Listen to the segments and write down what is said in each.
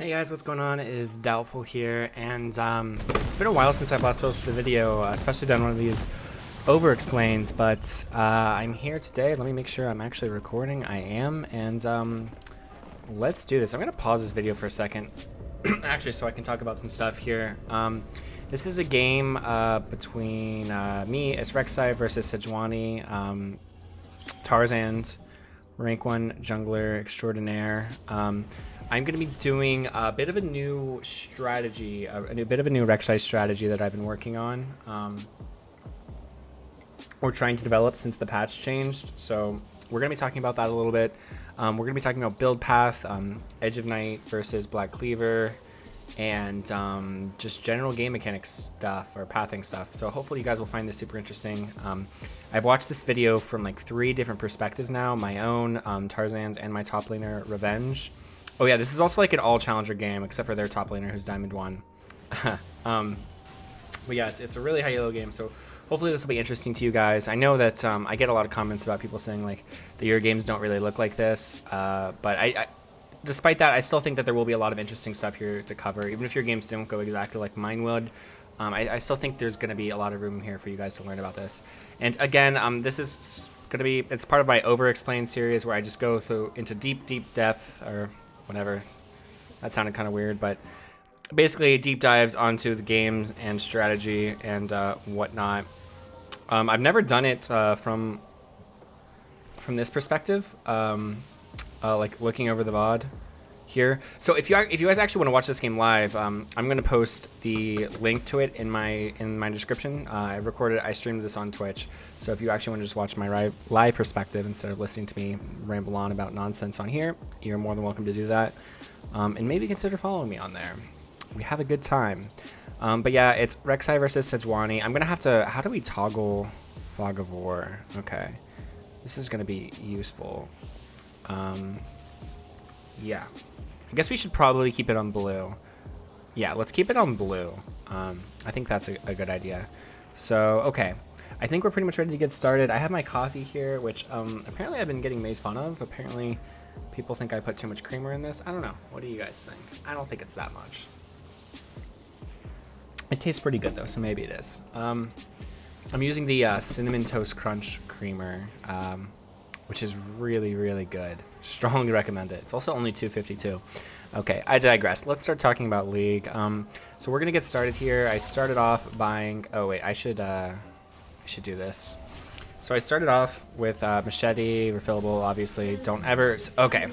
Hey guys, what's going on? It is Doubtful here, and it's been a while since I've last posted a video, especially done one of these over-explains, but I'm here today. Let me make sure I'm actually recording. I am, and let's do this. I'm going to pause this video for a second, actually, so I can talk about some stuff here. This is a game between me, it's Rek'Sai versus Sejuani, Tarzaned, rank 1 jungler extraordinaire. I'm going to be doing a bit of a new strategy, a bit of a new Rek'Sai strategy that I've been working on, or trying to develop since the patch changed. So we're going to be talking about that a little bit. We're going to be talking about build path, Edge of Night versus Black Cleaver, and just general game mechanics stuff or pathing stuff. So hopefully you guys will find this super interesting. I've watched this video from like 3 different perspectives now, my own, Tarzan's, and my top laner Revenge. Oh yeah, this is also like an all-challenger game, except for their top laner who's Diamond 1. But yeah, it's a really high elo game, so hopefully this will be interesting to you guys. I know that I get a lot of comments about people saying like that your games don't really look like this, but I despite that, I still think that there will be a lot of interesting stuff here to cover. Even if your games don't go exactly like mine would, I still think there's going to be a lot of room here for you guys to learn about this. And again, this is going to be, it's part of my over-explain series where I just go through into deep depth, or whatever. That sounded kind of weird, but basically deep dives onto the games and strategy and whatnot. I've never done it from this perspective, like looking over the VOD here. So if you guys actually want to watch this game live, I'm gonna post the link to it in my description. I streamed this on Twitch, so if you actually want to just watch my live perspective instead of listening to me ramble on about nonsense on here, you're more than welcome to do that, and maybe consider following me on there. We have a good time. But yeah, it's Rek'Sai versus Sejuani. I'm gonna have to, how do we toggle Fog of War? Okay, this is gonna be useful. Yeah, I guess we should probably keep it on blue. Yeah, let's keep it on blue. I think that's a good idea. So, okay. I think we're pretty much ready to get started. I have my coffee here, which apparently I've been getting made fun of. Apparently people think I put too much creamer in this. I don't know. What do you guys think? I don't think it's that much. It tastes pretty good though, so maybe it is. I'm using the Cinnamon Toast Crunch creamer, which is really good. Strongly recommend it. It's also only $2.52. Okay, I digress. Let's start talking about League. So we're gonna get started here. I started off buying. Oh wait, I should do this. So I started off with machete, refillable. Obviously, don't ever. Okay,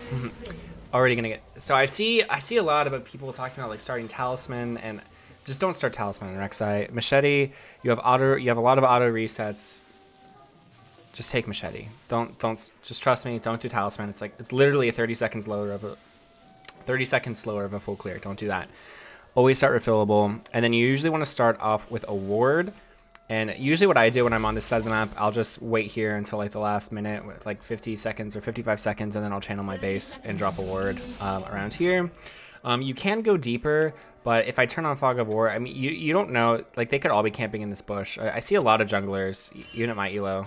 already gonna get. So I see a lot of people talking about like starting Talisman, and just don't start Talisman in Rek'Sai. Machete, you have a lot of auto resets. Just take machete. Don't just trust me. Don't do Talisman. It's literally a 30 seconds slower of a full clear. Don't do that. Always start refillable, and then you usually want to start off with a ward. And usually what I do when I'm on this side of the map, I'll just wait here until like the last minute with like 50 seconds or 55 seconds, and then I'll channel my base and drop a ward around here. You can go deeper, but if I turn on Fog of War, I mean, you don't know, like they could all be camping in this bush. I see a lot of junglers, even at my elo,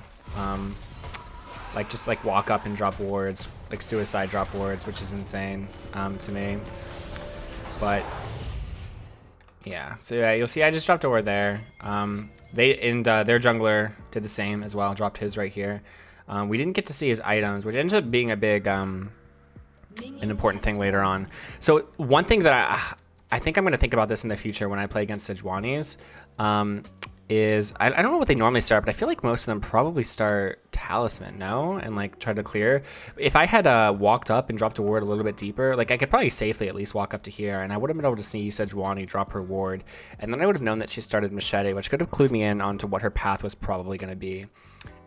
like just like walk up and drop wards, like suicide drop wards, which is insane to me. But yeah, so yeah, you'll see I just dropped a ward there. Their jungler did the same as well, dropped his right here. We didn't get to see his items, which ended up being a big an important thing later on. So one thing that I think I'm going to think about this in the future when I play against Sejuani's, is I don't know what they normally start, but I feel like most of them probably start Talisman, no? And like try to clear. If I had walked up and dropped a ward a little bit deeper, like I could probably safely at least walk up to here, and I would have been able to see Sejuani drop her ward, and then I would have known that she started Machete, which could have clued me in onto what her path was probably going to be.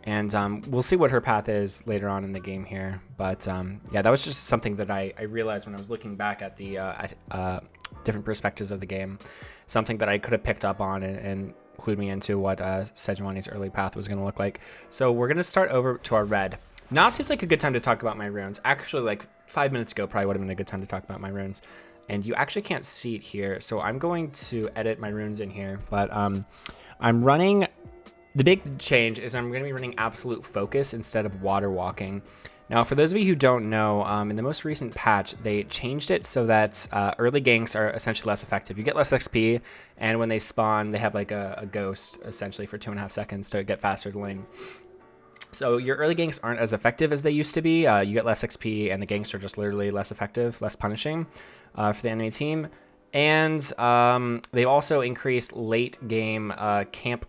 And we'll see what her path is later on in the game here. But yeah, that was just something that I realized when I was looking back at the different perspectives of the game. Something that I could have picked up on and clued me into what Sejuani's early path was going to look like. So we're going to start over to our red. Now seems like a good time to talk about my runes. Actually, like 5 minutes ago probably would have been a good time to talk about my runes. And you actually can't see it here. So I'm going to edit my runes in here. But I'm running... The big change is I'm going to be running Absolute Focus instead of Water Walking. Now, for those of you who don't know, in the most recent patch, they changed it so that early ganks are essentially less effective. You get less XP, and when they spawn, they have like a ghost, essentially, for 2.5 seconds to get faster to lane. So your early ganks aren't as effective as they used to be. You get less XP, and the ganks are just literally less effective, less punishing for the enemy team. And they also increased late game camp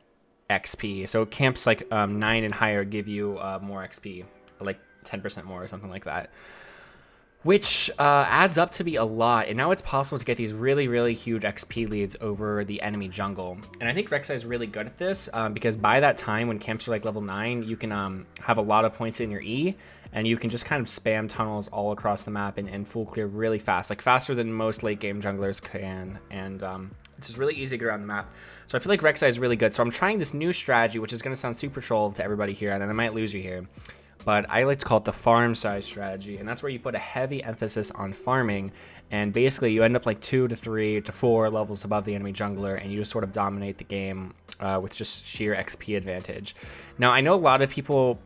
XP. So camps like 9 and higher give you more XP, like 10% more or something like that, which adds up to be a lot. And now it's possible to get these really, really huge XP leads over the enemy jungle. And I think Rek'Sai is really good at this because by that time, when camps are like level 9, you can have a lot of points in your E, and you can just kind of spam tunnels all across the map and full clear really fast, like faster than most late game junglers can. And it's just really easy to get around the map. So I feel like Rek'Sai is really good. So I'm trying this new strategy, which is going to sound super troll to everybody here, and I might lose you here. But I like to call it the farm size strategy, and that's where you put a heavy emphasis on farming, and basically you end up like 2 to 3 to 4 levels above the enemy jungler, and you just sort of dominate the game with just sheer XP advantage. Now, I know a lot of people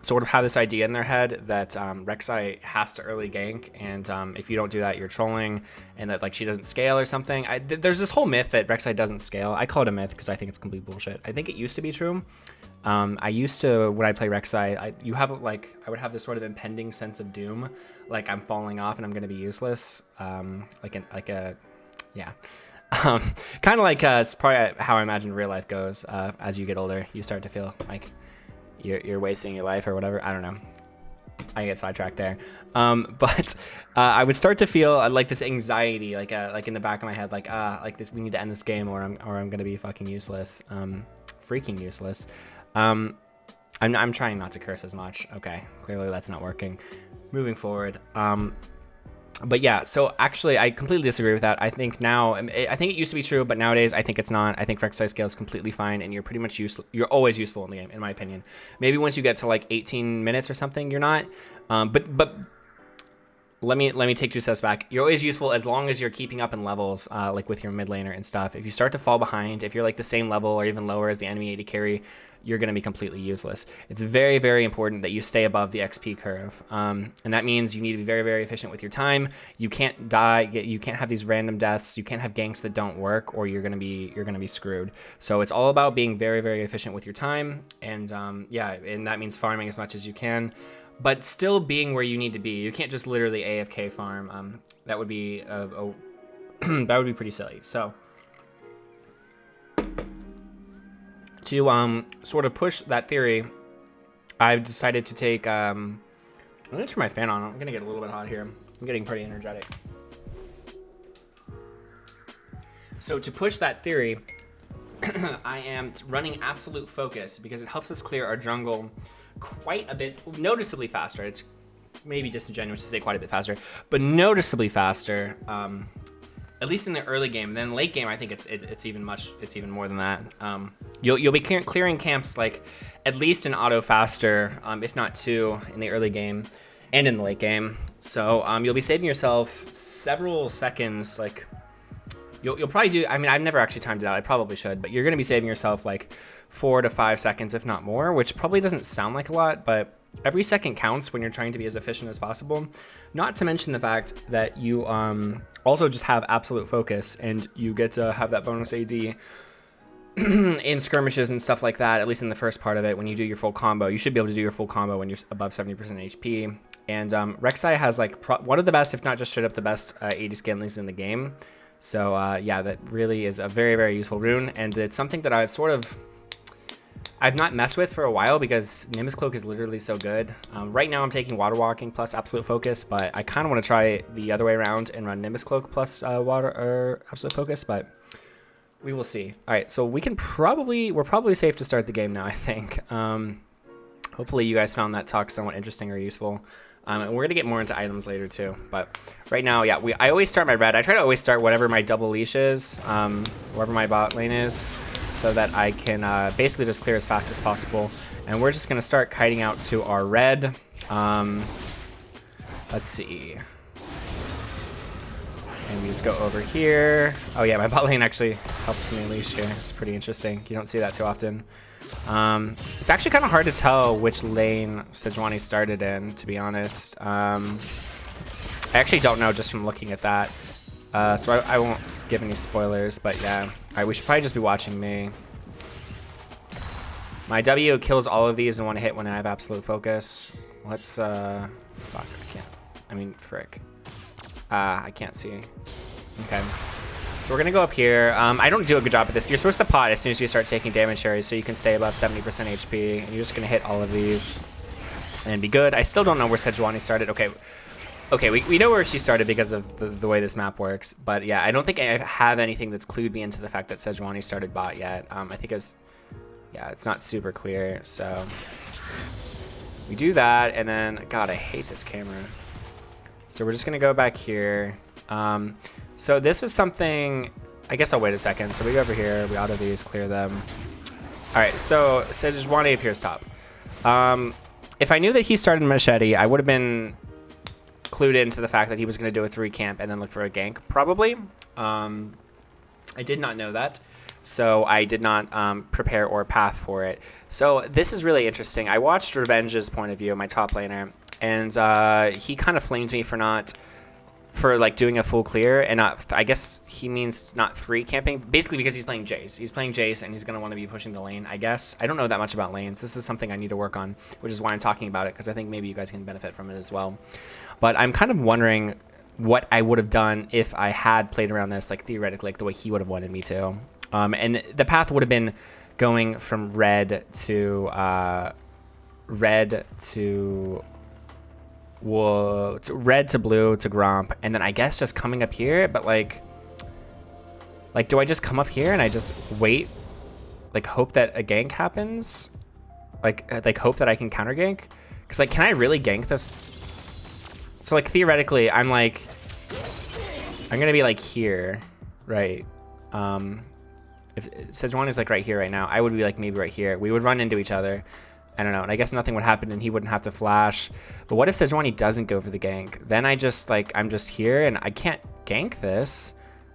sort of have this idea in their head that Rek'Sai has to early gank, and if you don't do that, you're trolling, and that like she doesn't scale or something. There's this whole myth that Rek'Sai doesn't scale. I call it a myth because I think it's complete bullshit. I think it used to be true. I used to, when I play Rek'Sai, I would have this sort of impending sense of doom, like I'm falling off and I'm going to be useless, kind of like it's probably how I imagine real life goes. As you get older, you start to feel like you're wasting your life or whatever. I don't know. I get sidetracked there. But I would start to feel like this anxiety, like in the back of my head, like this, we need to end this game or I'm going to be fucking useless, freaking useless. I'm trying not to curse as much. Okay, clearly that's not working. Moving forward. But yeah, so actually I completely disagree with that. I think now, I think it used to be true, but nowadays I think it's not. I think Rek'Sai scale is completely fine, and you're pretty much you're always useful in the game, in my opinion. Maybe once you get to like 18 minutes or something, you're not. But let me take 2 steps back. You're always useful as long as you're keeping up in levels, like with your mid laner and stuff. If you start to fall behind, if you're like the same level or even lower as the enemy AD carry, you're going to be completely useless. It's very, very important that you stay above the XP curve. And that means you need to be very, very efficient with your time. You can't die. You can't have these random deaths. You can't have ganks that don't work, or you're going to be screwed. So it's all about being very, very efficient with your time. And and that means farming as much as you can, but still being where you need to be. You can't just literally AFK farm. That would be that would be pretty silly. So to sort of push that theory, I've decided to take I'm gonna turn my fan on. I'm gonna get a little bit hot here. I'm getting pretty energetic. So to push that theory, I am running absolute focus because it helps us clear our jungle quite a bit, noticeably faster. It's maybe disingenuous to say quite a bit faster, but noticeably faster. At least in the early game. Then late game, I think it's even more than that. You'll be clearing camps like at least an auto faster, if not 2 in the early game and in the late game. So you'll be saving yourself several seconds. Like you'll probably do. I mean, I've never actually timed it out. I probably should, but you're gonna be saving yourself like 4 to 5 seconds, if not more, which probably doesn't sound like a lot, but every second counts when you're trying to be as efficient as possible. Not to mention the fact that you also just have absolute focus, and you get to have that bonus AD in skirmishes and stuff like that, at least in the first part of it. When you do your full combo, you should be able to do your full combo when you're above 70% HP. And Rek'Sai has like one of the best, if not just straight up the best AD scalings in the game. So yeah, that really is a very, very useful rune, and it's something that I've not messed with for a while because Nimbus Cloak is literally so good. Right now I'm taking Water Walking plus Absolute Focus, but I kind of want to try the other way around and run Nimbus Cloak plus Absolute Focus, but we will see. All right, so we're probably safe to start the game now, I think. Hopefully you guys found that talk somewhat interesting or useful. And we're going to get more into items later too. But right now, yeah, I always start my red. I try to always start whatever my double leash is, wherever my bot lane is, so that I can basically just clear as fast as possible. And we're just going to start kiting out to our red. Let's see. And we just go over here. Oh yeah, my bot lane actually helps me leash here. It's pretty interesting. You don't see that too often. It's actually kind of hard to tell which lane Sejuani started in, to be honest. I actually don't know just from looking at that. So I won't give any spoilers, but yeah. Alright, we should probably just be watching me. My W kills all of these in one hit when I have absolute focus. Let's, fuck, I can't. I mean, frick. I can't see. Okay. So we're gonna go up here. I don't do a good job at this. You're supposed to pot as soon as you start taking damage areas so you can stay above 70% HP. And you're just gonna hit all of these and be good. I still don't know where Sejuani started. Okay, we know where she started because of the way this map works. But yeah, I don't think I have anything that's clued me into the fact that Sejuani started bot yet. I think it's, yeah, it's not super clear. So we do that, and then, God, I hate this camera. So we're just gonna go back here. So this was something, I guess I'll wait a second. So we go over here, we auto these, clear them. All right, so Sejuani appears top. If I knew that he started Machete, I would have been clued into the fact that he was going to do a 3 camp and then look for a gank, probably. I did not know that, so I did not prepare or path for it. So this is really interesting. I watched Revenge's point of view, my top laner, and he kind of flamed me for like doing a full clear, and I guess he means not 3 camping, basically because he's playing Jace. He's playing Jace, and he's going to want to be pushing the lane, I guess. I don't know that much about lanes. This is something I need to work on, which is why I'm talking about it, because I think maybe you guys can benefit from it as well. But I'm kind of wondering what I would have done if I had played around this, like theoretically, like the way he would have wanted me to. And the path would have been going from red to red to blue to Gromp, and then I guess just coming up here. But like do I just come up here and I just wait, like hope that a gank happens, like hope that I can counter gank? Because like, can I really gank this? So like theoretically I'm gonna be like here, right? If Sejuani is like right here right now, I would be like maybe right here. We would run into each other. I don't know, and I guess nothing would happen and he wouldn't have to flash. But what if Sejuani doesn't go for the gank? Then I'm just here and I can't gank this.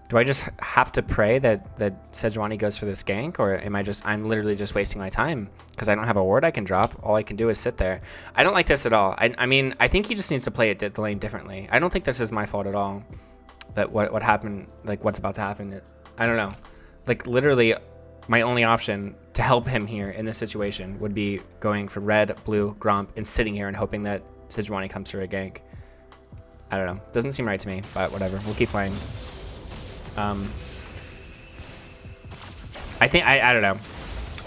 Do I just have to pray that Sejuani goes for this gank, or am I'm literally just wasting my time because I don't have a ward I can drop? All I can do is sit there. I don't like this at all. I mean, I think he just needs to play the lane differently. I don't think this is my fault at all. That what happened, like what's about to happen. I don't know. Like literally, my only option to help him here in this situation would be going for red, blue, Gromp, and sitting here and hoping that Sejuani comes for a gank. I don't know. Doesn't seem right to me, but whatever. We'll keep playing. I think I don't know.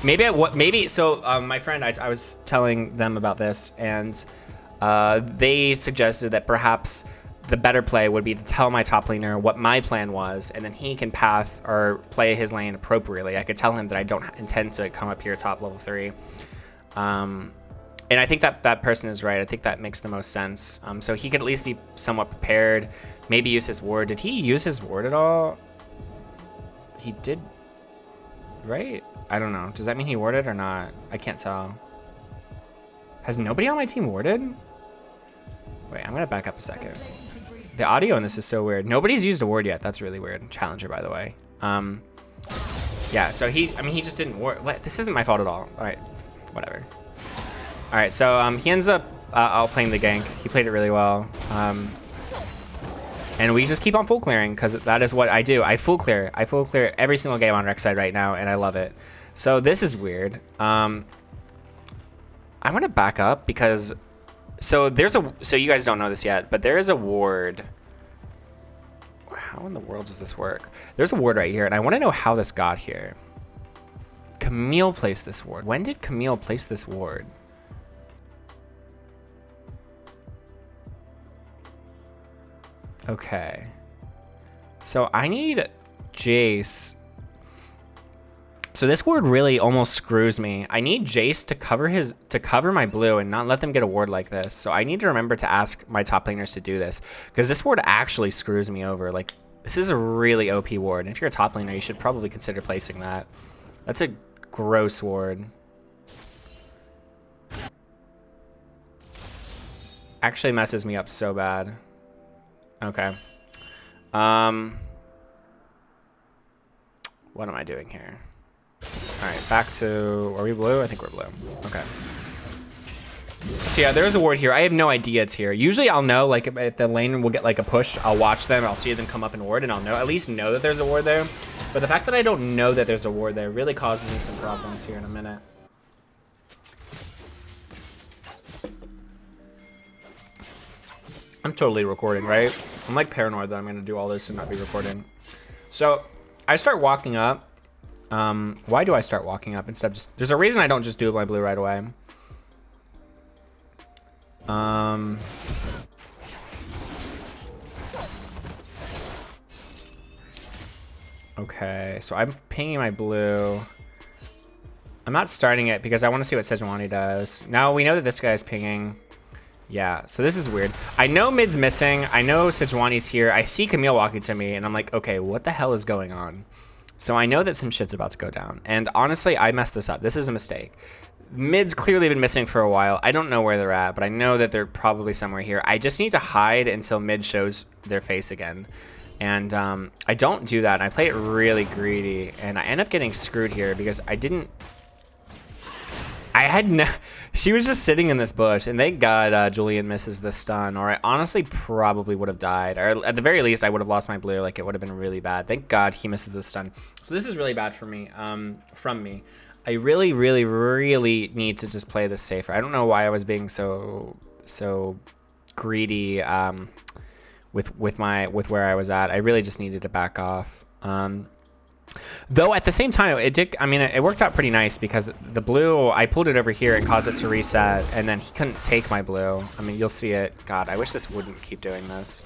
Maybe so. My friend, I was telling them about this, and they suggested that perhaps the better play would be to tell my top laner what my plan was, and then he can path or play his lane appropriately. I could tell him that I don't intend to come up here top level 3. And I think that person is right. I think that makes the most sense. So he could at least be somewhat prepared. Maybe use his ward. Did he use his ward at all? He did, right? I don't know. Does that mean he warded or not? I can't tell. Has nobody on my team warded? Wait, I'm gonna back up a second. The audio in this is so weird. Nobody's used a ward yet. That's really weird. Challenger, by the way. Yeah, so he just didn't ward. What? This isn't my fault at all. All right, whatever. All right, so he ends up outplaying the gank. He played it really well. And we just keep on full clearing because that is what I do. I full clear every single game on Rek'Sai right now, and I love it. So this is weird. I want to back up because so you guys don't know this yet, but there is a ward. How in the world does this work? There's a ward right here, and I want to know how this got here. Camille placed this ward. When did Camille place this ward? Okay, so I need Jace. So this ward really almost screws me. I need Jace to cover my blue and not let them get a ward like this. So I need to remember to ask my top laners to do this because this ward actually screws me over. Like, this is a really OP ward. And if you're a top laner, you should probably consider placing that. That's a gross ward. Actually messes me up so bad. Okay. What am I doing here? right, back to, are we blue? I think we're blue. Okay. So yeah, there's a ward here. I have no idea it's here. Usually I'll know, like, if the lane will get like a push, I'll watch them, I'll see them come up and ward, and I'll know, at least know that there's a ward there. But the fact that I don't know that there's a ward there really causes me some problems here in a minute. I'm totally recording, right? I'm like paranoid that I'm gonna do all this and not be recording. So I start walking up. Why do I start walking up instead of just, there's a reason I don't just do my blue right away. Okay, so I'm pinging my blue. I'm not starting it because I want to see what Sejuani does. Now we know that this guy's pinging. Yeah, so this is weird. I know mid's missing. I know Sejuani's here. I see Camille walking to me, and I'm like, okay, what the hell is going on? So I know that some shit's about to go down. And honestly, I messed this up. This is a mistake. Mid's clearly been missing for a while. I don't know where they're at, but I know that they're probably somewhere here. I just need to hide until mid shows their face again. And I don't do that. I play it really greedy, and I end up getting screwed here because I didn't... She was just sitting in this bush, and thank God Julian misses the stun, or I honestly probably would have died. Or at the very least, I would have lost my blue. Like, it would have been really bad. Thank God he misses the stun. So this is really bad for me, from me. I really, really, really need to just play this safer. I don't know why I was being so greedy with where I was at. I really just needed to back off. Though at the same time, it did. I mean, it worked out pretty nice because the blue, I pulled it over here and caused it to reset, and then he couldn't take my blue. I mean, you'll see it. God, I wish this wouldn't keep doing this.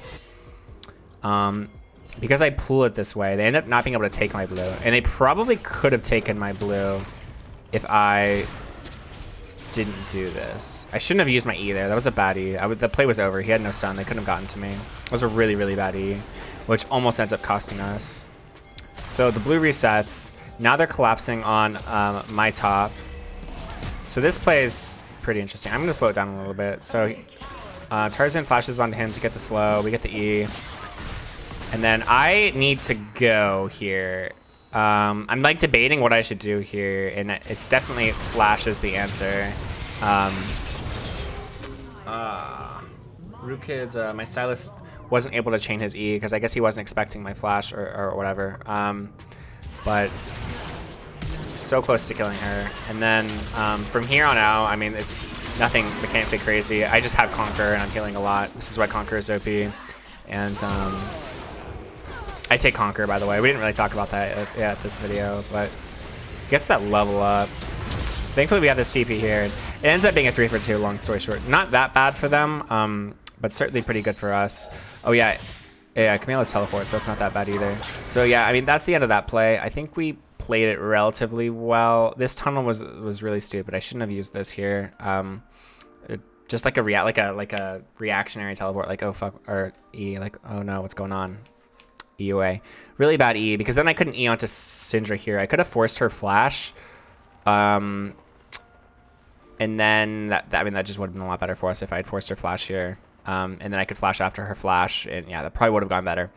Because I pull it this way, they end up not being able to take my blue, and they probably could have taken my blue if I didn't do this. I shouldn't have used my E there. That was a bad E. The play was over. He had no stun. They couldn't have gotten to me. It was a really, really bad E, which almost ends up costing us. So the blue resets. Now they're collapsing on my top. So this play is pretty interesting. I'm going to slow it down a little bit. So Tarzan flashes onto him to get the slow. We get the E. And then I need to go here. I'm like debating what I should do here, and it's definitely flash is the answer. Rookid's, my Silas wasn't able to chain his E because I guess he wasn't expecting my flash or whatever. But so close to killing her. And then from here on out, I mean, it's nothing mechanically crazy. I just have Conquer and I'm healing a lot. This is why Conquer is OP. And I take Conquer, by the way. We didn't really talk about that at this video, but gets that level up. Thankfully, we have this TP here. It ends up being a 3 for 2, long story short. Not that bad for them, but certainly pretty good for us. Oh, yeah. Yeah, Camille's teleport, so it's not that bad either. So, yeah, I mean, that's the end of that play. I think we played it relatively well. This tunnel was really stupid. I shouldn't have used this here. Just like a reactionary teleport, like, oh, fuck, or E, like, oh, no, what's going on? E away. Really bad E, because then I couldn't E onto Syndra here. I could have forced her flash. And then, that just would have been a lot better for us if I had forced her flash here. And then I could flash after her flash, and yeah, that probably would have gone better.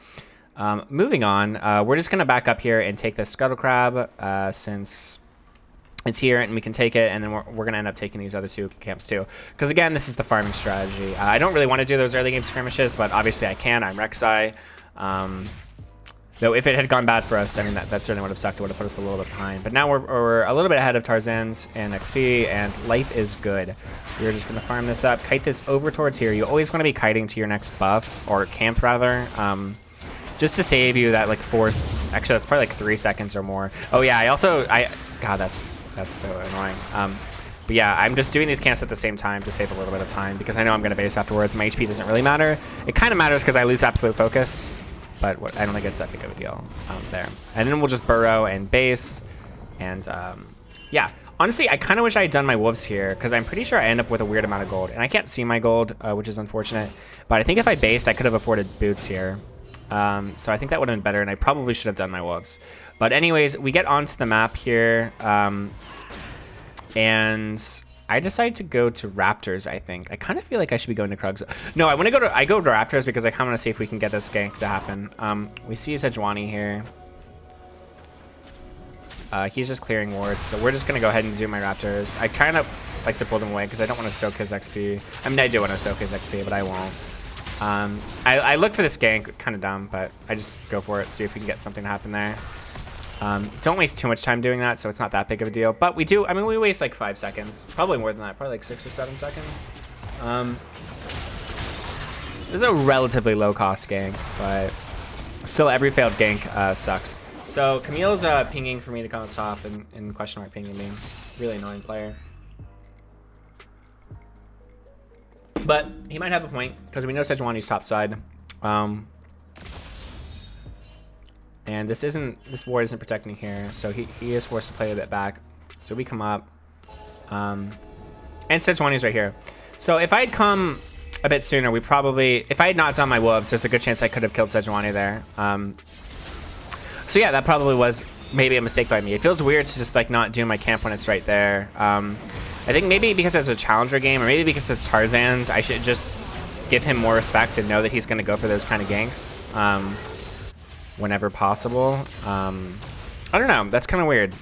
Moving on, we're just going to back up here and take this Scuttle Crab, since it's here, and we can take it, and then we're going to end up taking these other two camps too. Because again, this is the farming strategy. I don't really want to do those early game skirmishes, but obviously I can. I'm Rek'Sai. Though if it had gone bad for us, I mean, that certainly would have sucked. It would have put us a little bit behind. But now we're a little bit ahead of Tarzaned and XP, and life is good. We're just going to farm this up, kite this over towards here. You always want to be kiting to your next buff, or camp rather, just to save you that like actually that's probably like 3 seconds or more. Oh yeah, God, that's so annoying. But yeah, I'm just doing these camps at the same time to save a little bit of time because I know I'm going to base afterwards. My HP doesn't really matter. It kind of matters because I lose absolute focus. But I don't think it's that big of a deal there. And then we'll just burrow and base. And yeah, honestly, I kind of wish I had done my wolves here because I'm pretty sure I end up with a weird amount of gold. And I can't see my gold, which is unfortunate. But I think if I based, I could have afforded boots here. So I think that would have been better, and I probably should have done my wolves. But anyways, we get onto the map here. And I decided to go to Raptors, I think. I kind of feel like I should be going to Krugs. No, I go to Raptors because I kind of want to see if we can get this gank to happen. We see Sejuani here. He's just clearing wards, so we're just going to go ahead and do my Raptors. I kind of like to pull them away because I don't want to soak his XP. I mean, I do want to soak his XP, but I won't. I look for this gank, kind of dumb, but I just go for it, see if we can get something to happen there. Don't waste too much time doing that, so it's not that big of a deal. But we do, I mean, we waste like 5 seconds. Probably more than that, probably like 6 or 7 seconds. This is a relatively low-cost gank, but still every failed gank sucks. So Camille's pinging for me to come on top and question mark pinging me. Really annoying player. But he might have a point, because we know Sejuani's top side. And this ward isn't protecting here, so he is forced to play a bit back. So we come up. And Sejuani's right here. So if I had come a bit sooner, we probably, if I had not done my wolves, there's a good chance I could have killed Sejuani there. So yeah, that probably was maybe a mistake by me. It feels weird to just like not do my camp when it's right there. I think maybe because it's a challenger game, or maybe because it's Tarzaned, I should just give him more respect and know that he's going to go for those kind of ganks whenever possible. I don't know. That's kind of weird.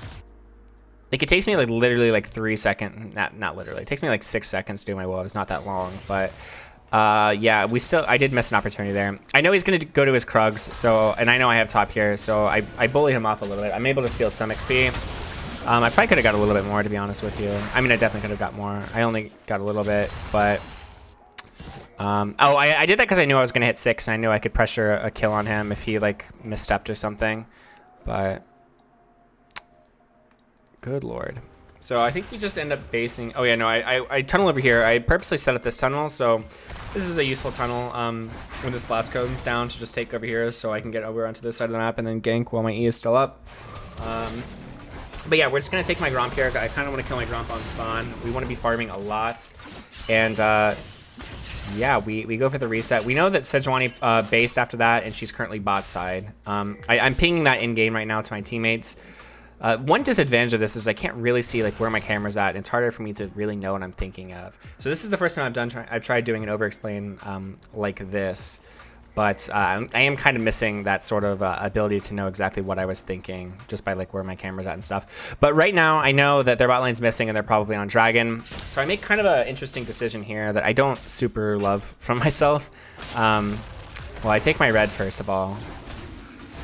Like, it takes me like literally like 3 seconds. Not literally. It takes me like 6 seconds to do my wolves. Not that long, but yeah, I did miss an opportunity there. I know he's going to go to his Krugs, so, and I know I have top here, so I bully him off a little bit. I'm able to steal some XP. I probably could have got a little bit more, to be honest with you. I mean, I definitely could have got more. I only got a little bit, but oh, I did that because I knew I was going to hit 6, and I knew I could pressure a kill on him if he like misstepped or something. But good lord. So I think we just end up basing. Oh yeah, no, I tunnel over here. I purposely set up this tunnel, so this is a useful tunnel when this blast code's down to just take over here, so I can get over onto this side of the map and then gank while my E is still up. But yeah, we're just gonna take my Gromp here. I kind of want to kill my Gromp on spawn. We want to be farming a lot, and yeah, we go for the reset. We know that Sejuani based after that, and she's currently bot side. I'm pinging that in game right now to my teammates. One disadvantage of this is I can't really see like where my camera's at, and it's harder for me to really know what I'm thinking of. So this is the first time I've tried doing an over-explain like this, but I am kind of missing that sort of ability to know exactly what I was thinking just by like where my camera's at and stuff. But right now I know that their bot lane's missing and they're probably on Dragon, so I make kind of an interesting decision here that I don't super love from myself. Well, I take my red first of all,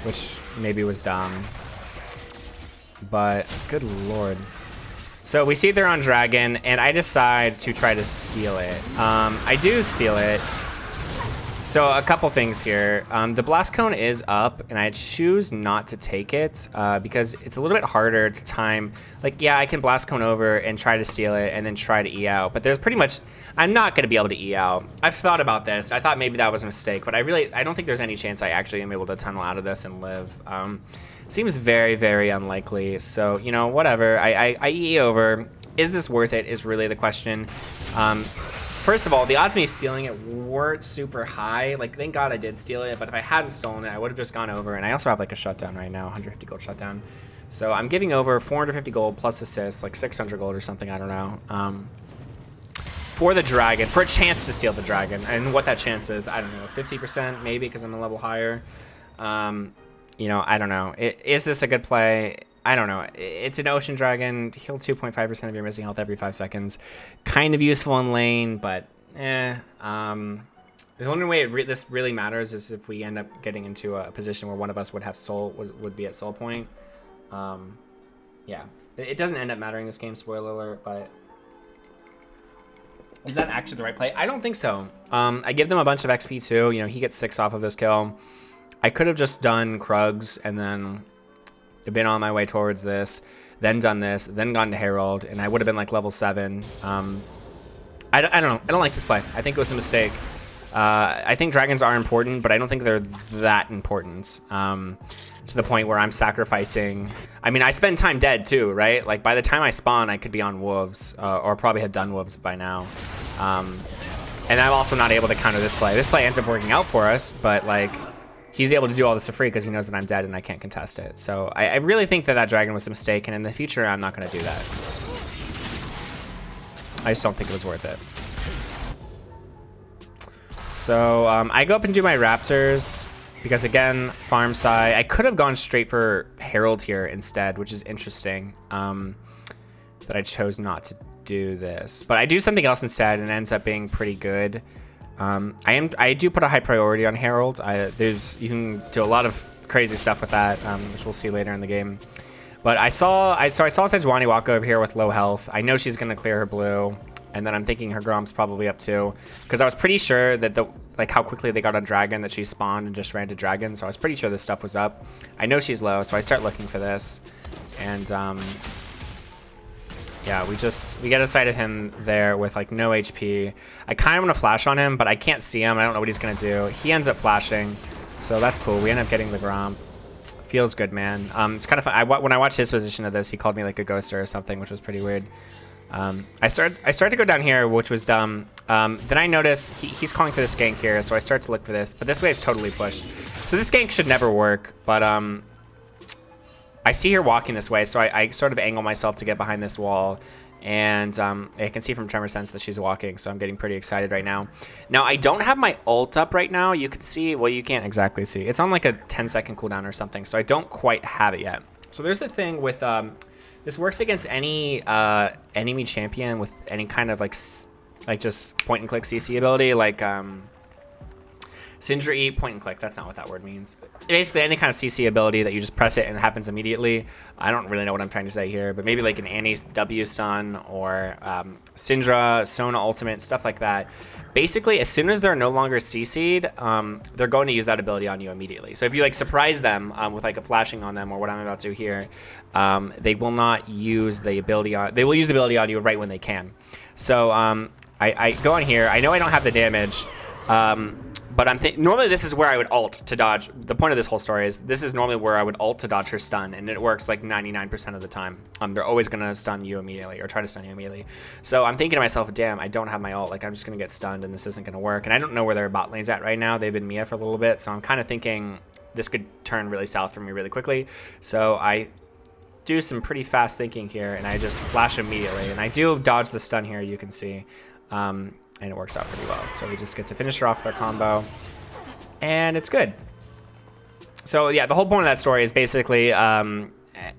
which maybe was dumb. But good lord. So we see they're on Dragon, and I decide to try to steal it. I do steal it. So a couple things here. The blast cone is up, and I choose not to take it because it's a little bit harder to time. Like, yeah, I can blast cone over and try to steal it and then try to E out, but there's pretty much, I'm not going to be able to E out. I've thought about this. I thought maybe that was a mistake, but I don't think there's any chance I actually am able to tunnel out of this and live. Seems very, very unlikely. So, you know, whatever. I E over. Is this worth it is really the question. First of all, the odds of me stealing it weren't super high. Like, thank God I did steal it, but if I hadn't stolen it, I would have just gone over. And I also have like a shutdown right now, 150 gold shutdown. So I'm giving over 450 gold plus assists, like 600 gold or something, I don't know. For the Dragon, for a chance to steal the Dragon. And what that chance is, I don't know, 50% maybe because I'm a level higher. You know, I don't know. Is this a good play? I don't know. It's an Ocean Dragon. Heal 2.5% of your missing health every 5 seconds. Kind of useful in lane, but The only way this really matters is if we end up getting into a position where one of us would have soul, would be at soul point. Yeah. It doesn't end up mattering this game, spoiler alert, but is that actually the right play? I don't think so. I give them a bunch of XP too. You know, he gets 6 off of this kill. I could have just done Krugs and then been on my way towards this, then done this, then gone to Herald, and I would have been like level 7. I don't know. I don't like this play. I think it was a mistake. I think dragons are important, but I don't think they're that important to the point where I'm sacrificing. I mean, I spend time dead too, right? Like by the time I spawn, I could be on wolves or probably had done wolves by now. And I'm also not able to counter this play. This play ends up working out for us, but like he's able to do all this for free because he knows that I'm dead and I can't contest it. So I really think that dragon was a mistake, and in the future, I'm not going to do that. I just don't think it was worth it. So I go up and do my Raptors. because again, farm Sai. I could have gone straight for Herald here instead, which is interesting. But I chose not to do this. But I do something else instead, and it ends up being pretty good. I do put a high priority on Herald. You can do a lot of crazy stuff with that, which we'll see later in the game. But I saw Sejuani walk over here with low health. I know she's gonna clear her blue, and then I'm thinking her Grom's probably up too, because I was pretty sure that how quickly they got a dragon that she spawned and just ran to dragon. So I was pretty sure this stuff was up. I know she's low, so I start looking for this, and yeah, we get a sight of him there with like no HP. I kind of want to flash on him, but I can't see him. I don't know what he's gonna do. He ends up flashing, so that's cool. We end up getting the Grom. Feels good, man. It's kind of fun. When I watched his position of this, he called me like a ghoster or something, which was pretty weird. I started to go down here, which was dumb. Then I noticed he's calling for this gank here, so I start to look for this. But this wave's totally pushed, so this gank should never work. But I see her walking this way, so I sort of angle myself to get behind this wall. And I can see from Tremor Sense that she's walking, so I'm getting pretty excited right now. Now, I don't have my ult up right now. You could see, well, you can't exactly see. It's on like a 10-second cooldown or something, so I don't quite have it yet. So there's the thing with, this works against any enemy champion with any kind of like just point-and-click CC ability, like Syndra E, point and click. That's not what that word means. Basically, any kind of CC ability that you just press it and it happens immediately. I don't really know what I'm trying to say here, but maybe like an Annie's W stun or Syndra, Sona ultimate, stuff like that. Basically, as soon as they're no longer CC'd, they're going to use that ability on you immediately. So if you like surprise them with like a flashing on them or what I'm about to do here, they will not use the ability on. They will use the ability on you right when they can. So I go on here. I know I don't have the damage. But normally this is where I would ult to dodge. The point of this whole story is this is normally where I would ult to dodge her stun, and it works like 99% of the time. They're always going to stun you immediately or try to stun you immediately. So I'm thinking to myself, damn, I don't have my ult. Like, I'm just going to get stunned and this isn't going to work. And I don't know where their bot lane's at right now. They've been Mia for a little bit, so I'm kind of thinking this could turn really south for me really quickly. So I do some pretty fast thinking here, and I just flash immediately. And I do dodge the stun here, you can see. And it works out pretty well. So we just get to finish her off with our combo, and it's good. So yeah, the whole point of that story is basically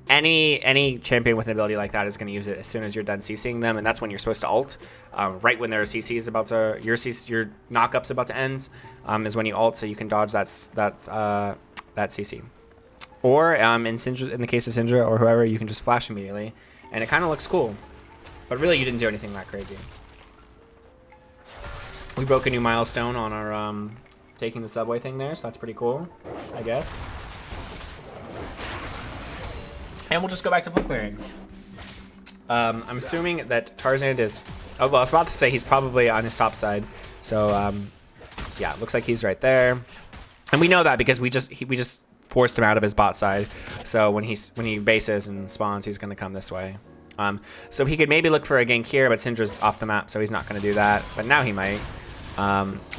any champion with an ability like that is going to use it as soon as you're done CCing them, and that's when you're supposed to ult. Right when their CC is about to, your knockup's about to end, is when you ult, so you can dodge that CC. Or in the case of Syndra or whoever, you can just flash immediately, and it kind of looks cool. But really, you didn't do anything that crazy. We broke a new milestone on our taking the subway thing there, so that's pretty cool, I guess. And we'll just go back to flip clearing. I'm assuming that Tarzaned is... Oh, well, I was about to say he's probably on his top side. So, yeah, it looks like he's right there. And we know that because we just forced him out of his bot side. So when he bases and spawns, he's going to come this way. So he could maybe look for a gank here, but Syndra's off the map, so he's not going to do that. But now he might.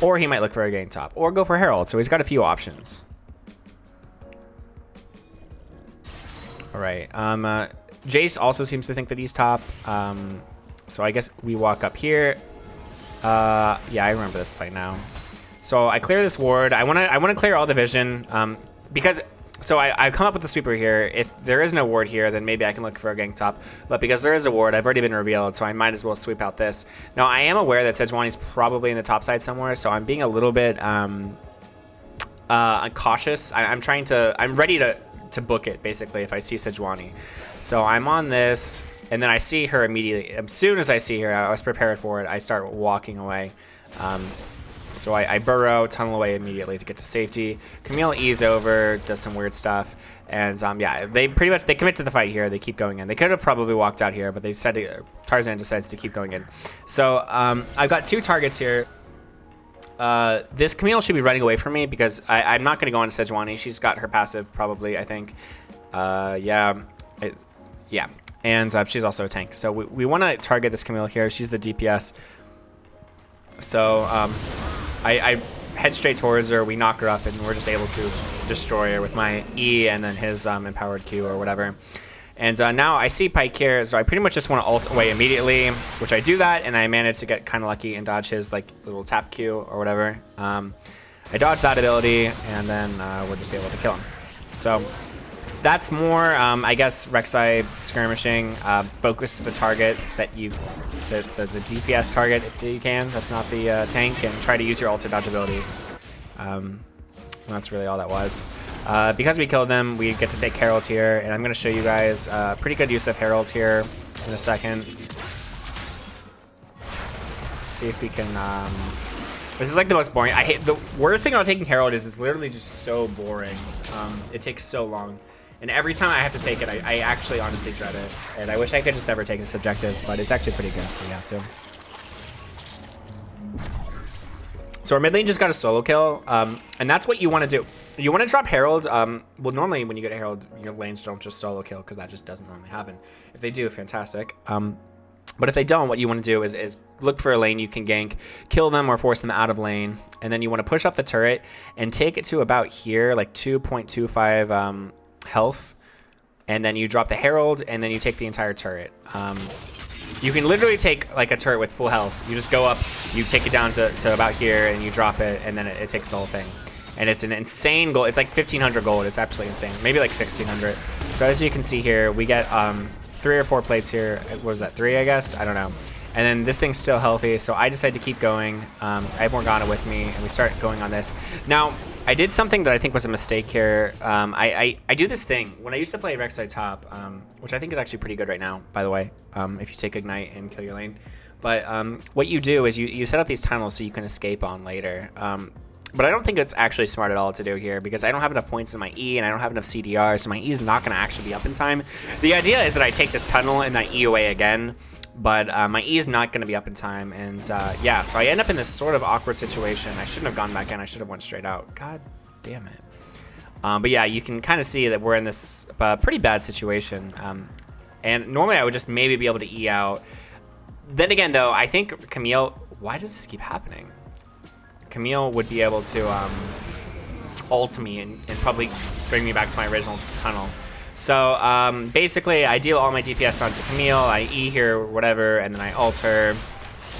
Or he might look for a gank top, or go for Herald. So he's got a few options. All right. Jace also seems to think that he's top. So I guess we walk up here. Yeah, I remember this fight now. So I clear this ward. I want to clear all the vision because. So I come up with the sweeper here. If there is no ward here, then maybe I can look for a gank top. But because there is a ward, I've already been revealed, so I might as well sweep out this. Now, I am aware that Sejuani's probably in the top side somewhere, so I'm being a little bit cautious. I'm ready to book it, basically, if I see Sejuani. So I'm on this, and then I see her immediately. As soon as I see her, I was prepared for it. I start walking away. So I burrow, tunnel away immediately to get to safety. Camille E's over, does some weird stuff. And yeah, they commit to the fight here. They keep going in. They could have probably walked out here, but they said Tarzan decides to keep going in. So I've got two targets here. This Camille should be running away from me because I'm not going to go on to Sejuani. She's got her passive probably, I think. Yeah. And she's also a tank. So we want to target this Camille here. She's the DPS. So I head straight towards her, we knock her up, and we're just able to destroy her with my E and then his empowered Q or whatever. And now I see Pyke here, so I pretty much just want to ult away immediately, which I do that, and I manage to get kind of lucky and dodge his like little tap Q or whatever. I dodge that ability, and then we're just able to kill him. So that's more, I guess, Rek'Sai skirmishing. Focus the target that you, the DPS target if you can. That's not the tank, and try to use your ult to dodge abilities. And that's really all that was. Because we killed them, we get to take Herald here, and I'm going to show you guys pretty good use of Herald here in a second. Let's see if we can... this is like the most boring. I hate the worst thing about taking Herald is it's literally just so boring. It takes so long. And every time I have to take it, I actually honestly dread it. And I wish I could just ever take this objective, but it's actually pretty good, so you have to. So our mid lane just got a solo kill, and that's what you want to do. You want to drop Herald. Well, normally when you get a Herald, your lanes don't just solo kill, because that just doesn't normally happen. If they do, fantastic. But if they don't, what you want to do is look for a lane you can gank, kill them or force them out of lane, and then you want to push up the turret and take it to about here, like 2.25 health, and then you drop the Herald, and then you take the entire turret. You can literally take like a turret with full health. You just go up, you take it down to about here, and you drop it, and then it takes the whole thing. And it's an insane gold. It's like 1,500 gold. It's absolutely insane. Maybe like 1,600. So as you can see here, we get 3 or 4 plates here. What was that, 3, I guess? I don't know. And then this thing's still healthy, so I decided to keep going. I have Morgana with me, and we start going on this. Now, I did something that I think was a mistake here. I do this thing. When I used to play Rek'Sai top, which I think is actually pretty good right now, by the way, if you take Ignite and kill your lane. But what you do is you set up these tunnels so you can escape on later. But I don't think it's actually smart at all to do here, because I don't have enough points in my E, and I don't have enough CDR, so my E is not going to actually be up in time. The idea is that I take this tunnel and I E away again, but my E is not going to be up in time, and yeah, so I end up in this sort of awkward situation. I shouldn't have gone back in. I should have went straight out. God damn it. But yeah, you can kind of see that we're in this pretty bad situation, and normally I would just maybe be able to E out. Then again, though, I think Camille... Why does this keep happening? Camille would be able to ult me and probably bring me back to my original tunnel. So basically, I deal all my DPS onto Camille, I E here, whatever, and then I ult her.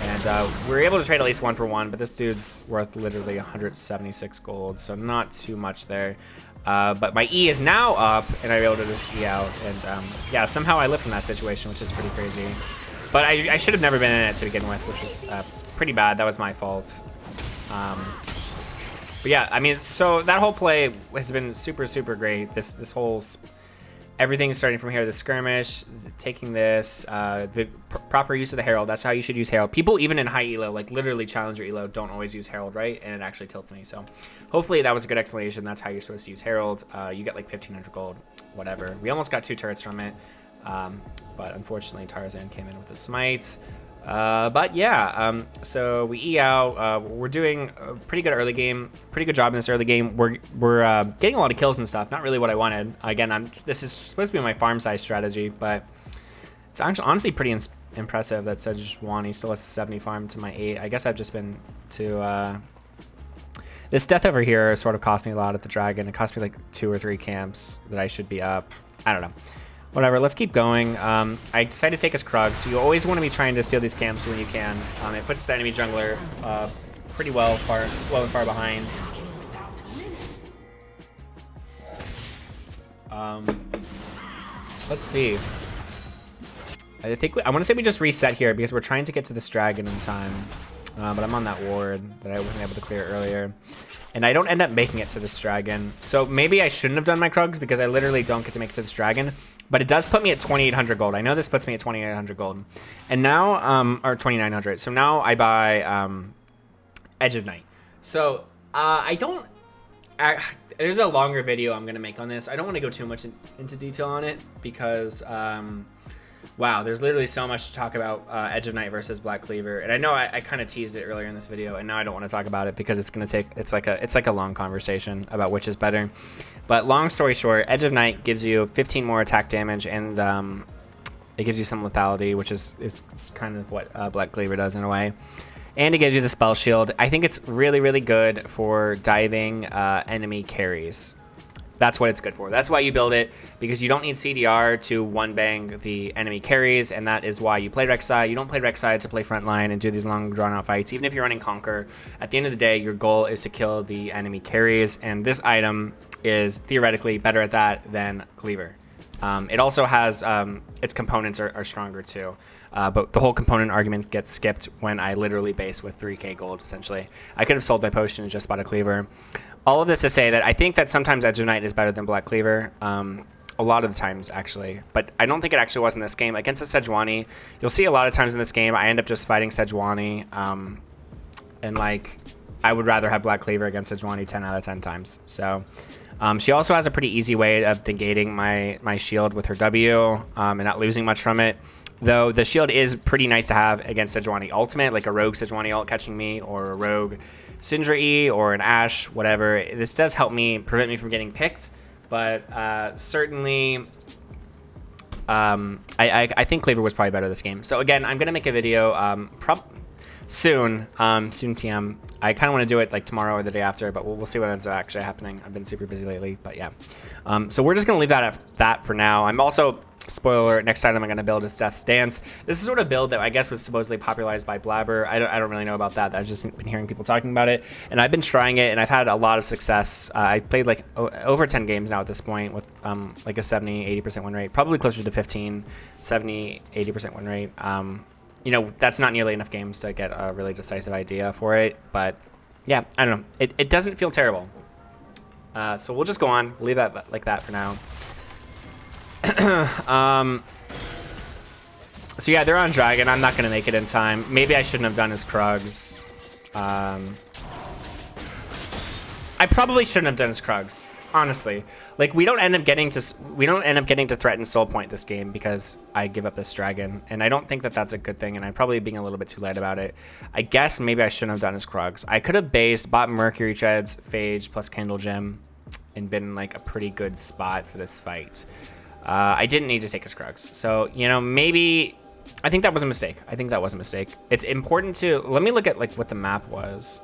And we're able to trade at least 1 for 1, but this dude's worth literally 176 gold, so not too much there. But my E is now up, and I'm able to just E out. And yeah, somehow I live from that situation, which is pretty crazy. But I should have never been in it to begin with, which was pretty bad. That was my fault. But yeah, I mean, so that whole play has been super, super great. This whole everything starting from here, the skirmish, taking this, the proper use of the Herald. That's how you should use Herald. People even in high elo, like literally challenger elo, don't always use Herald, right? And it actually tilts me. So hopefully that was a good explanation. That's how you're supposed to use Herald. You get like 1,500 gold, whatever. We almost got 2 turrets from it, but unfortunately Tarzaned came in with a smite. But yeah, so we E out. We're doing a pretty good early game, pretty good job in this early game. We're getting a lot of kills and stuff. Not really what I wanted. Again, this is supposed to be my farm size strategy, but it's actually honestly pretty impressive that Sejuani still has 70 farm to my 8. I guess I've just been to this death over here sort of cost me a lot at the dragon. It cost me like 2 or 3 camps that I should be up. I don't know. Whatever, let's keep going. I decided to take his Krug, so you always want to be trying to steal these camps when you can. It puts the enemy jungler pretty well and far behind. Let's see. I want to say we just reset here because we're trying to get to this dragon in time. But I'm on that ward that I wasn't able to clear earlier. And I don't end up making it to this dragon. So maybe I shouldn't have done my Krugs because I literally don't get to make it to this dragon. But it does put me at 2,800 gold. I know this puts me at 2,800 gold. And now, or 2,900. So now I buy Edge of Night. So there's a longer video I'm going to make on this. I don't want to go too much into detail on it because... wow, there's literally so much to talk about Edge of Night versus Black Cleaver, and I know I kind of teased it earlier in this video, and now I don't want to talk about it because it's gonna take it's like a long conversation about which is better. But long story short, Edge of Night gives you 15 more attack damage, and it gives you some lethality, which is kind of what Black Cleaver does in a way, and it gives you the spell shield. I think it's really, really good for diving enemy carries. That's what it's good for. That's why you build it, because you don't need CDR to one-bang the enemy carries, and that is why you play Rek'Sai. You don't play Rek'Sai to play frontline and do these long, drawn-out fights. Even if you're running Conquer, at the end of the day, your goal is to kill the enemy carries, and this item is theoretically better at that than Cleaver. It also has, its components are stronger too. But the whole component argument gets skipped when I literally base with 3k gold, essentially. I could have sold my potion and just bought a Cleaver. All of this to say that I think that sometimes Edge of Night is better than Black Cleaver. A lot of the times, actually. But I don't think it actually was in this game. Against a Sejuani, you'll see a lot of times in this game, I end up just fighting Sejuani. And, like, I would rather have Black Cleaver against Sejuani 10 out of 10 times. So, she also has a pretty easy way of negating my shield with her W and not losing much from it. Though the shield is pretty nice to have against Sejuani ultimate, like a rogue Sejuani ult catching me, or a rogue Syndra E, or an Ashe, whatever. This does help me, prevent me from getting picked, but certainly I think Cleaver was probably better this game. So again, I'm going to make a video soon TM. I kind of want to do it like tomorrow or the day after, but we'll see what ends up actually happening. I've been super busy lately, but yeah. So we're just going to leave that at that for now. I'm also... Spoiler, next item I'm going to build is Death's Dance. This is sort of build that I guess was supposedly popularized by Blabber. I don't really know about that. I've just been hearing people talking about it. And I've been trying it, and I've had a lot of success. I played like over 10 games now at this point with like a 70-80% win rate. Probably closer to 15, 70-80% win rate. You know, that's not nearly enough games to get a really decisive idea for it. But yeah, I don't know. It doesn't feel terrible. So we'll just go on. We'll leave that like that for now. So yeah, they're on Dragon. I'm not gonna make it in time. Maybe I shouldn't have done his Krugs. I probably shouldn't have done his Krugs, honestly. Like, we don't end up getting to threaten Soul Point this game because I give up this Dragon, and I don't think that that's a good thing, and I'm probably being a little bit too light about it. I guess maybe I shouldn't have done his Krugs. I could have bought Mercury Treads, Phage plus Candle Gem, and been like a pretty good spot for this fight. I didn't need to take his Krugs. So, you know, maybe... I think that was a mistake. It's important to... Let me look at, like, what the map was.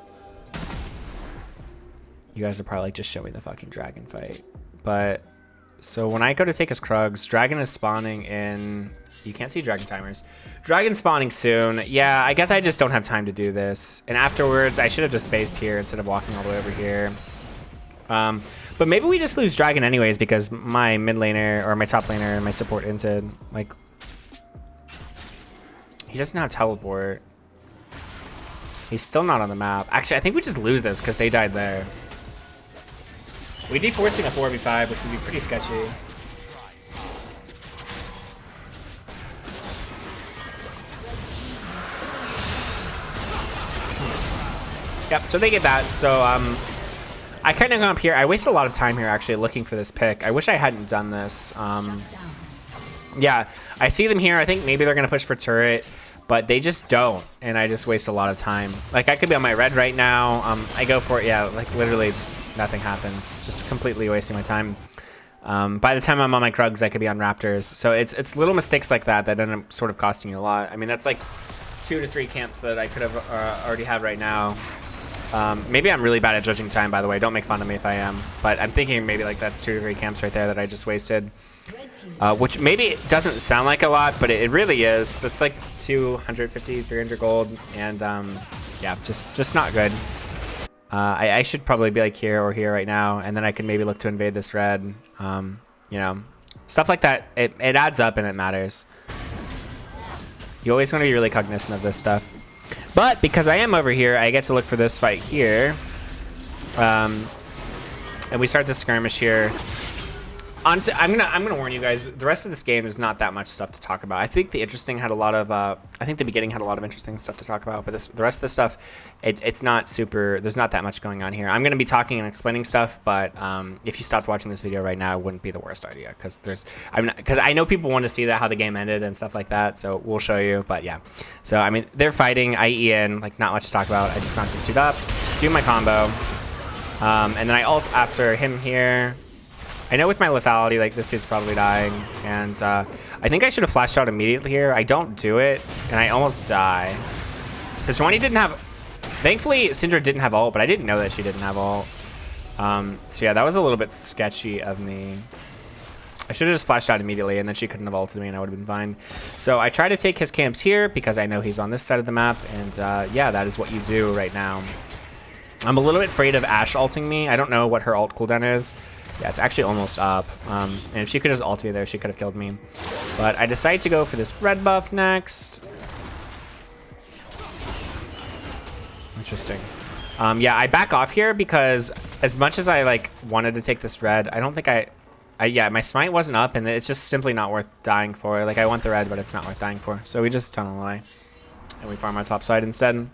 You guys are probably, like, just showing the fucking Dragon fight. But... So, when I go to take his Krugs, Dragon is spawning in... You can't see Dragon timers. Dragon spawning soon. Yeah, I guess I just don't have time to do this. And afterwards, I should have just based here instead of walking all the way over here. But maybe we just lose Dragon anyways because my mid laner or my top laner and my support into like he doesn't have teleport. He's still not on the map. Actually, I think we just lose this because they died there. We'd be forcing a 4v5, which would be pretty sketchy. Yep, so they get that. So I kind of go up here. I waste a lot of time here actually looking for this pick. I wish I hadn't done this. Yeah, I see them here. I think maybe they're going to push for turret, but they just don't. And I just waste a lot of time. Like, I could be on my red right now. I go for it. Yeah, like literally just nothing happens. Just completely wasting my time. By the time I'm on my Krugs, I could be on Raptors. So it's little mistakes like that that end up sort of costing you a lot. I mean, that's like 2 to 3 camps that I could have already had right now. Maybe I'm really bad at judging time, by the way. Don't make fun of me if I am. But I'm thinking maybe like that's 2 to 3 camps right there that I just wasted. Which maybe it doesn't sound like a lot, but it really is. That's like 250, 300 gold. And yeah, just not good. I should probably be like here or here right now. And then I can maybe look to invade this red. You know, stuff like that. It adds up and it matters. You always want to be really cognizant of this stuff. But because I am over here, I get to look for this fight here. And we start the skirmish here. Honestly, I'm gonna warn you guys. The rest of this game is not that much stuff to talk about. I think the beginning had a lot of interesting stuff to talk about. But the rest of the stuff, it's not super. There's not that much going on here. I'm gonna be talking and explaining stuff. But if you stopped watching this video right now, it wouldn't be the worst idea because I know people want to see how the game ended and stuff like that. So we'll show you. But yeah, so I mean they're fighting. I EN, like not much to talk about. I just knocked this dude up, do my combo, and then I ult after him here. I know with my lethality, like this dude's probably dying, and I think I should have flashed out immediately here. I don't do it, and I almost die. Sejuani didn't have... Thankfully, Syndra didn't have ult, but I didn't know that she didn't have ult. So yeah, that was a little bit sketchy of me. I should have just flashed out immediately, and then she couldn't have ulted me, and I would have been fine. So I try to take his camps here because I know he's on this side of the map, and yeah, that is what you do right now. I'm a little bit afraid of Ashe ulting me. I don't know what her ult cooldown is. Yeah, it's actually almost up. And if she could just ult me there, she could have killed me. But I decided to go for this red buff next. Interesting. Yeah, I back off here because as much as I like wanted to take this red, I don't think yeah, my smite wasn't up, and it's just simply not worth dying for. Like, I want the red, but it's not worth dying for. So we just tunnel away, and we farm our top side instead.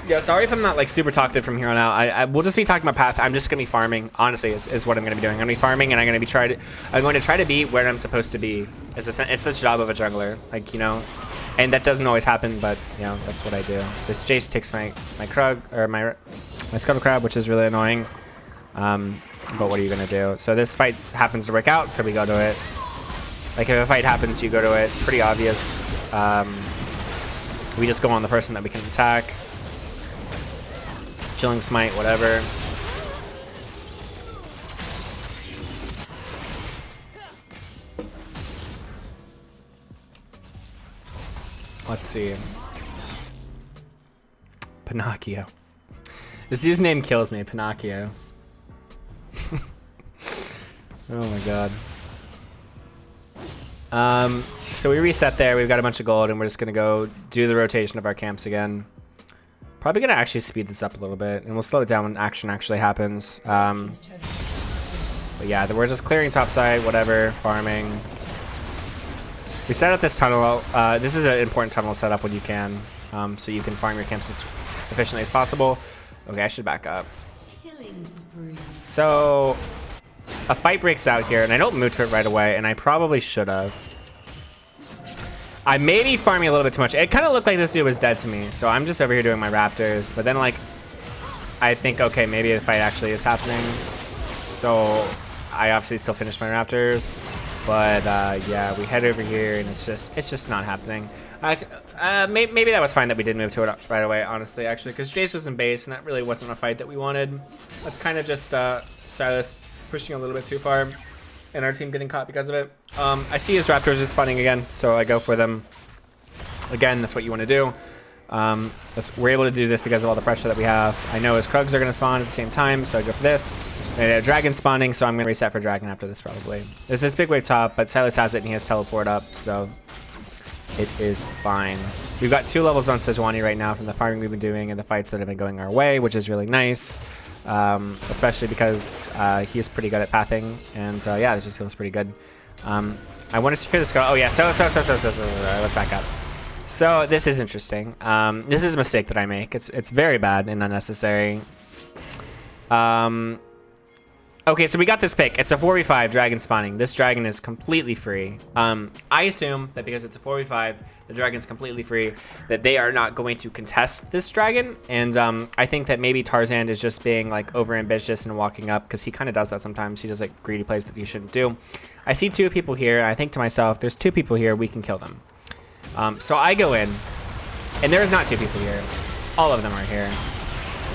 Yeah, sorry if I'm not like super talkative from here on out. I will just be talking about path. I'm just gonna be farming. Honestly, is what I'm gonna be doing. I'm gonna be farming, and I'm going to try to be where I'm supposed to be. It's the job of a jungler, like, you know. And that doesn't always happen, but you know, that's what I do. This Jace takes my Krug, or my Scuttle Crab, which is really annoying. But what are you gonna do? So this fight happens to work out, so we go to it. Like, if a fight happens, you go to it. Pretty obvious. We just go on the person that we can attack. Chilling smite, whatever. Let's see. Pinocchio. This dude's name kills me, Pinocchio. Oh my god. So we reset there. We've got a bunch of gold, and we're just gonna go do the rotation of our camps again. Probably gonna actually speed this up a little bit, and we'll slow it down when action actually happens. But yeah, we're just clearing topside, whatever, farming. We set up this tunnel. This is an important tunnel setup when you can, so you can farm your camps as efficiently as possible. Okay, I should back up. So a fight breaks out here, and I don't move to it right away, and I probably should have. I may be farming a little bit too much. It kind of looked like this dude was dead to me, so I'm just over here doing my raptors. But then, like, I think, okay, maybe the fight actually is happening. So I obviously still finished my raptors. But yeah, we head over here, and it's just not happening. Maybe that was fine that we did move to it right away, honestly, actually, because Jace was in base, and that really wasn't a fight that we wanted. That's kind of just Silas pushing a little bit too far, and our team getting caught because of it. I see his raptors is spawning again, so I go for them. Again, that's what you want to do. We're able to do this because of all the pressure that we have. I know his Krugs are going to spawn at the same time, so I go for this. And dragon spawning, so I'm going to reset for dragon after this probably. There's this big wave top, but Silas has it, and he has teleport up, so it is fine. We've got 2 levels on Sejuani right now from the farming we've been doing and the fights that have been going our way, which is really nice. Especially because he's pretty good at pathing, and yeah, it just feels pretty good. I want to secure this guy. Oh yeah, so let's back up. So this is interesting. This is a mistake that I make. It's very bad and unnecessary. Okay, so we got this pick. It's a 4v5 dragon spawning. This dragon is completely free. I assume that because it's a 4v5, the dragon's completely free, that they are not going to contest this dragon. And I think that maybe Tarzaned is just being like over ambitious and walking up, because he kind of does that sometimes. He does like greedy plays that he shouldn't do. I see 2 people here, and I think to myself, there's 2 people here, we can kill them. So I go in, and there's not 2 people here. All of them are here.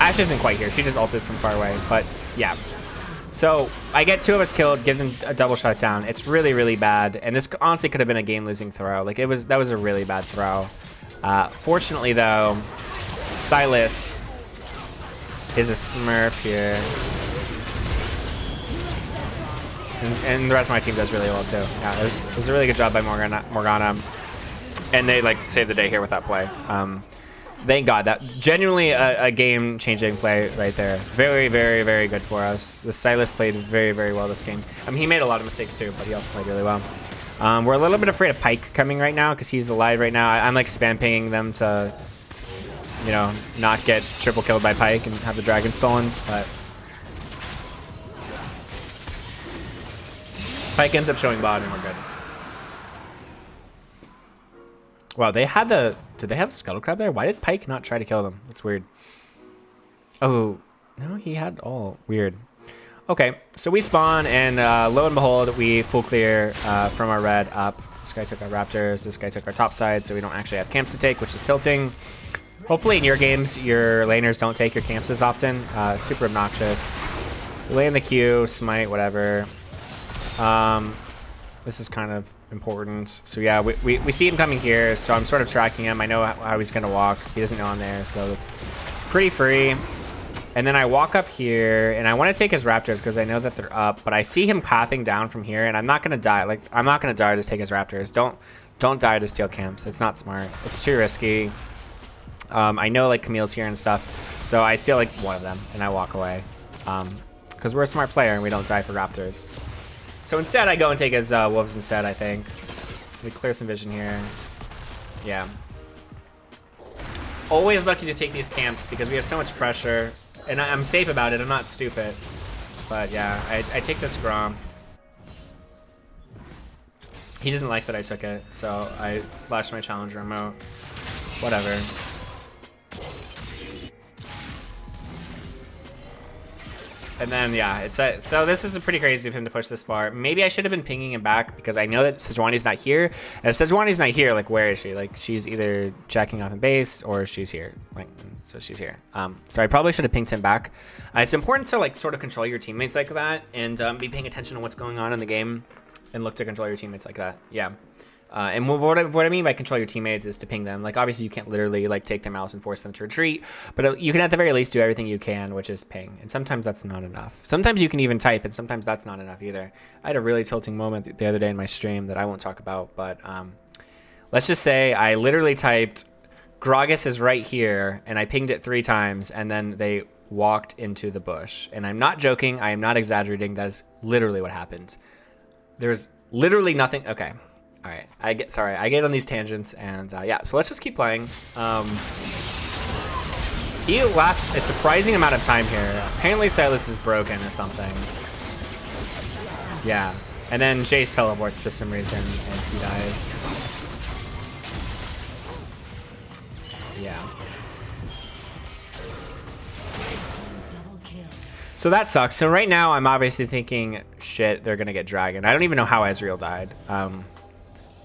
Ashe isn't quite here. She just ulted from far away, but yeah. So I get 2 of us killed, give them a double shot down. It's really, really bad. And this honestly could have been a game-losing throw. Like, that was a really bad throw. Fortunately, though, Silas is a smurf here. And the rest of my team does really well, too. Yeah, it was a really good job by Morgana. And they, like, saved the day here with that play. Thank God. That genuinely a game-changing play right there. Very, very, very good for us. The Silas played very, very well this game. I mean, he made a lot of mistakes too, but he also played really well. We're a little bit afraid of Pyke coming right now because he's alive right now. I'm like spam pinging them to, you know, not get triple killed by Pyke and have the dragon stolen. But Pyke ends up showing bot and we're good. Wow, they had did they have Scuttle Crab there? Why did Pyke not try to kill them? That's weird. Oh, no, he had all. Weird. Okay, so we spawn, and lo and behold, we full clear from our red up. This guy took our raptors. This guy took our top side, so we don't actually have camps to take, which is tilting. Hopefully in your games, your laners don't take your camps as often. Super obnoxious. Lay in the queue, smite, whatever. This is kind of important. So yeah, we see him coming here, so I'm sort of tracking him. I know how he's gonna walk. He doesn't know I'm there, so it's pretty free. And then I walk up here, and I want to take his raptors because I know that they're up, but I see him pathing down from here, and I'm not gonna die. Like, I'm not gonna die to take his raptors. Don't die to steal camps. It's not smart. It's too risky. I know like Camille's here and stuff, so I steal like one of them and I walk away because we're a smart player and we don't die for raptors. So instead I go and take his wolves instead. I think we clear some vision here. Yeah, always lucky to take these camps because we have so much pressure, and I'm safe about it. I'm not stupid, but yeah, I take this Grom. He doesn't like that I took it, so I flashed my challenger remote. Whatever. And then, yeah, it's so this is pretty crazy of him to push this far. Maybe I should have been pinging him back because I know that Sejuani's not here. And if Sejuani's not here, like, where is she? Like, she's either checking off in base or she's here. Like, so she's here. So I probably should have pinged him back. It's important to, like, sort of control your teammates like that and be paying attention to what's going on in the game and look to control your teammates like that. Yeah. And what I mean by control your teammates is to ping them. Like, obviously you can't literally like take their mouse and force them to retreat, but you can at the very least do everything you can, which is ping. And sometimes that's not enough. Sometimes you can even type, and sometimes that's not enough either. I had a really tilting moment the other day in my stream that I won't talk about, but let's just say I literally typed Gragas is right here, and I pinged it 3 times, and then they walked into the bush. And I'm not joking. I am not exaggerating. That is literally what happened. There's literally nothing. Okay. All right, I get on these tangents, and yeah, so let's just keep playing. He lasts a surprising amount of time here. Apparently Silas is broken or something. Yeah, and then Jace teleports for some reason, and he dies. Yeah. So that sucks. So right now I'm obviously thinking, shit, they're gonna get Dragon. I don't even know how Ezreal died.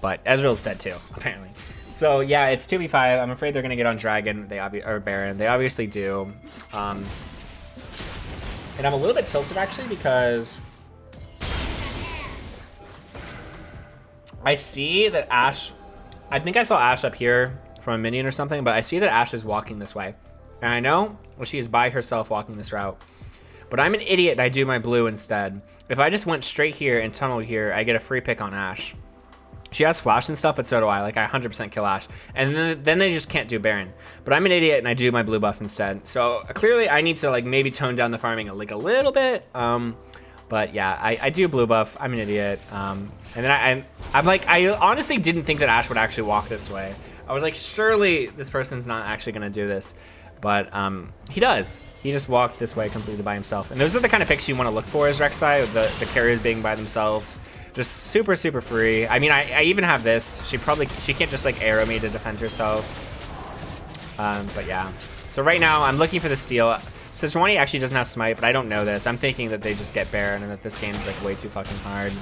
But Ezreal's dead too, apparently. So yeah, it's 2v5. I'm afraid they're gonna get on Dragon. Or Baron. They obviously do. And I'm a little bit tilted actually because I see that Ashe. I think I saw Ashe up here from a minion or something, but I see that Ashe is walking this way, and I know she is by herself walking this route. But I'm an idiot and I do my blue instead. If I just went straight here and tunnel here, I get a free pick on Ashe. She has flash and stuff, but so do I. Like, I 100% kill Ashe. And then they just can't do Baron. But I'm an idiot, and I do my blue buff instead. So, clearly, I need to, like, maybe tone down the farming like a little bit. But, yeah, I do blue buff. I'm an idiot. And then I'm like, I honestly didn't think that Ashe would actually walk this way. I was like, surely this person's not actually going to do this. But he does. He just walked this way completely by himself. And those are the kind of picks you want to look for as Rek'Sai, the carriers being by themselves. Just super, super free. I mean, I even have this. She can't just like arrow me to defend herself. But yeah. So right now I'm looking for the steal. Sejuani actually doesn't have smite, but I don't know this. I'm thinking that they just get Baron and that this game's like way too fucking hard.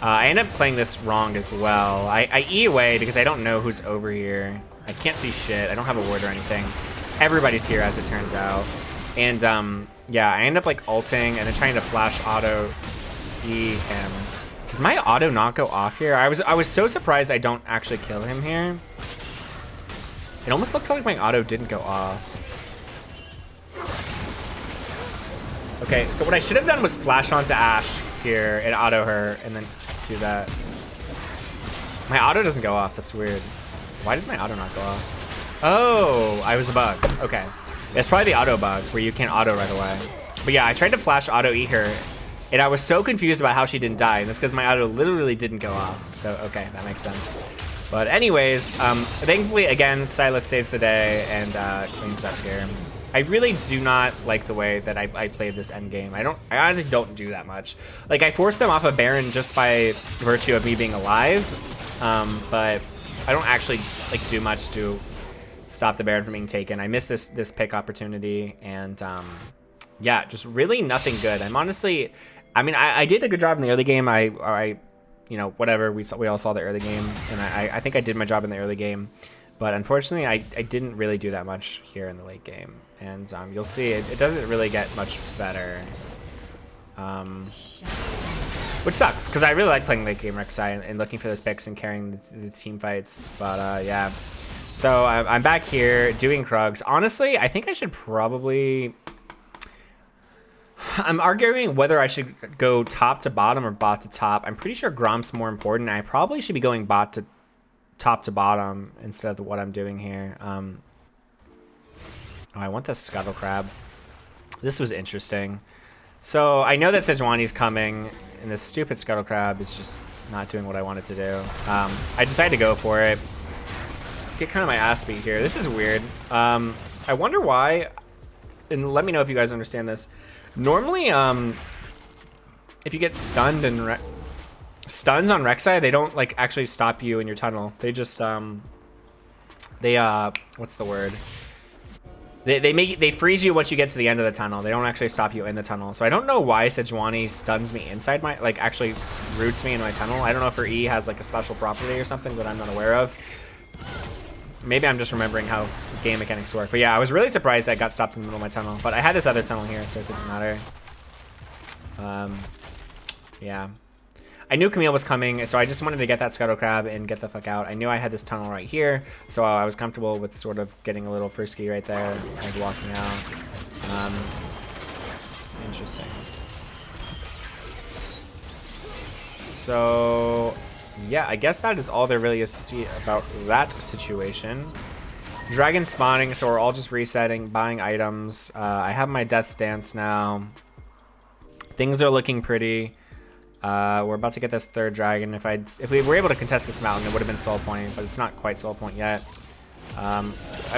I end up playing this wrong as well. I E away because I don't know who's over here. I can't see shit. I don't have a ward or anything. Everybody's here as it turns out. And yeah, I end up like ulting and then trying to flash auto E him. Does my auto not go off here? I was so surprised I don't actually kill him here. It almost looked like my auto didn't go off. Okay, so what I should have done was flash onto Ashe here and auto her and then do that. My auto doesn't go off. That's weird. Why does my auto not go off? Oh, I was a bug. Okay. It's probably the auto bug where you can't auto right away. But yeah, I tried to flash auto E her. And I was so confused about how she didn't die. And that's because my auto literally didn't go off. So, okay, that makes sense. But anyways, thankfully, again, Silas saves the day and cleans up here. I really do not like the way that I played this endgame. I honestly don't do that much. Like, I forced them off of Baron just by virtue of me being alive. But I don't actually like do much to stop the Baron from being taken. I missed this pick opportunity. And yeah, just really nothing good. I'm honestly... I mean, I did a good job in the early game. I you know, whatever. We all saw the early game, and I think I did my job in the early game. But unfortunately, I didn't really do that much here in the late game. And you'll see it doesn't really get much better. Which sucks, because I really like playing late game Rek'Sai and looking for those picks and carrying the team fights. But yeah. So I'm back here doing Krugs. Honestly, I think I should probably... I'm arguing whether I should go top to bottom or bot to top. I'm pretty sure Gromp's more important. I probably should be going bot to top to bottom instead of what I'm doing here. Oh, I want the Scuttle Crab. This was interesting. So I know that Sejuani's coming, and this stupid Scuttle Crab is just not doing what I wanted to do. I decided to go for it. Get kind of my ass beat here. This is weird. I wonder why, and let me know if you guys understand this. Normally, if you get stunned and stuns on Rek'Sai, they don't like actually stop you in your tunnel. They just what's the word? They freeze you once you get to the end of the tunnel. They don't actually stop you in the tunnel. So I don't know why Sejuani stuns me inside my, like actually roots me in my tunnel. I don't know if her E has like a special property or something that I'm not aware of. Maybe I'm just remembering how game mechanics work. But yeah, I was really surprised I got stopped in the middle of my tunnel. But I had this other tunnel here, so it didn't matter. Yeah. I knew Camille was coming, so I just wanted to get that Scuttle Crab and get the fuck out. I knew I had this tunnel right here, so I was comfortable with sort of getting a little frisky right there, like walking out. Interesting. So, yeah, I guess that is all there really is to see about that situation. Dragon spawning, so we're all just resetting, buying items. I have my Death's Dance now. Things are looking pretty. We're about to get this third dragon. If we were able to contest this mountain, it would have been soul point, but it's not quite soul point yet. I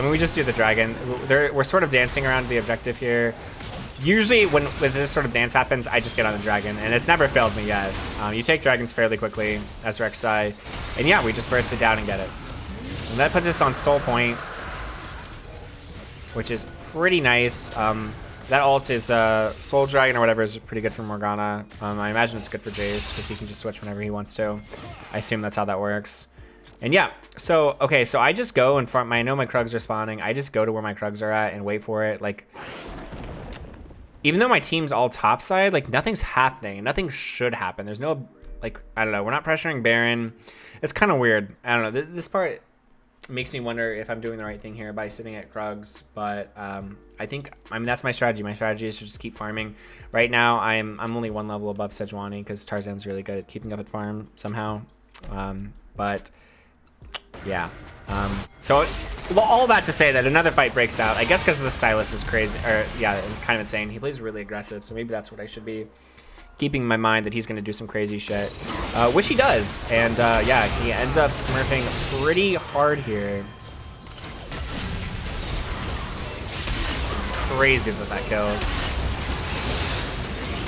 mean, we just do the dragon. We're sort of dancing around the objective here. Usually when this sort of dance happens, I just get on the dragon, and it's never failed me yet. You take dragons fairly quickly as Rek'Sai, and yeah, we just burst it down and get it. And that puts us on soul point, which is pretty nice. That ult is Soul Dragon or whatever is pretty good for Morgana. I imagine it's good for Jace because he can just switch whenever he wants to. I assume that's how that works. And yeah, so, okay, so I just go in front. I know my Krugs are spawning. I just go to where my Krugs are at and wait for it. Like, even though my team's all topside, like, nothing's happening. Nothing should happen. There's no, like, I don't know. We're not pressuring Baron. It's kind of weird. I don't know. This part makes me wonder if I'm doing the right thing here by sitting at Krugs, but I think, I mean, that's my strategy. My strategy is to just keep farming. Right now, I'm only one level above Sejuani because Tarzan's really good at keeping up at farm somehow. But yeah. So, well, all that to say that another fight breaks out. I guess because the stylus is crazy, or yeah, it's kind of insane. He plays really aggressive, so maybe that's what I should be keeping in my mind, that he's going to do some crazy shit, which he does. And yeah, he ends up smurfing pretty hard here. It's crazy that kills.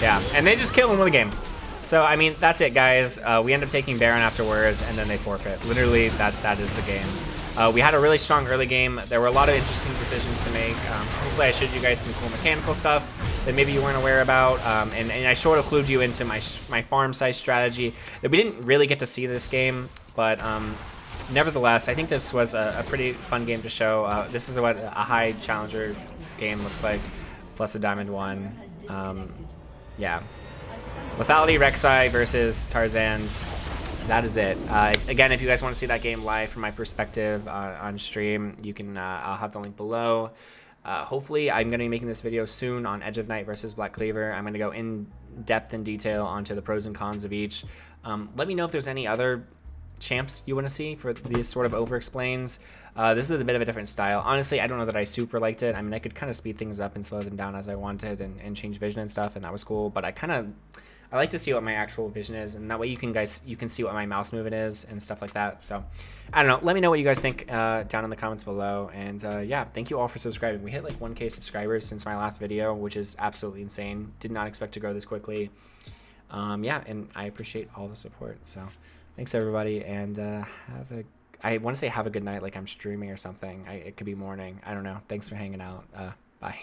Yeah, and they just kill him with a game. So, I mean, that's it, guys. We end up taking Baron afterwards, and then they forfeit. Literally, that is the game. We had a really strong early game. There were a lot of interesting decisions to make. Hopefully I showed you guys some cool mechanical stuff that maybe you weren't aware about. And I sort of clued you into my farm size strategy that we didn't really get to see this game. But nevertheless, I think this was a pretty fun game to show. This is what a high challenger game looks like, plus a diamond one. Yeah. Lethality Rek'Sai versus Tarzaned. That is it. Again, if you guys want to see that game live from my perspective on stream, you can. I'll have the link below. Hopefully, I'm going to be making this video soon on Edge of Night versus Black Cleaver. I'm going to go in depth and detail onto the pros and cons of each. Let me know if there's any other champs you want to see for these sort of over-explains. This is a bit of a different style. Honestly, I don't know that I super liked it. I mean, I could kind of speed things up and slow them down as I wanted and change vision and stuff, and that was cool. But I like to see what my actual vision is, and that way you can see what my mouse movement is and stuff like that. So, I don't know. Let me know what you guys think down in the comments below. And yeah, thank you all for subscribing. We hit like 1K subscribers since my last video, which is absolutely insane. Did not expect to grow this quickly. Yeah, and I appreciate all the support. So, thanks everybody, and I want to say have a good night, like I'm streaming or something. It could be morning. I don't know. Thanks for hanging out. Bye.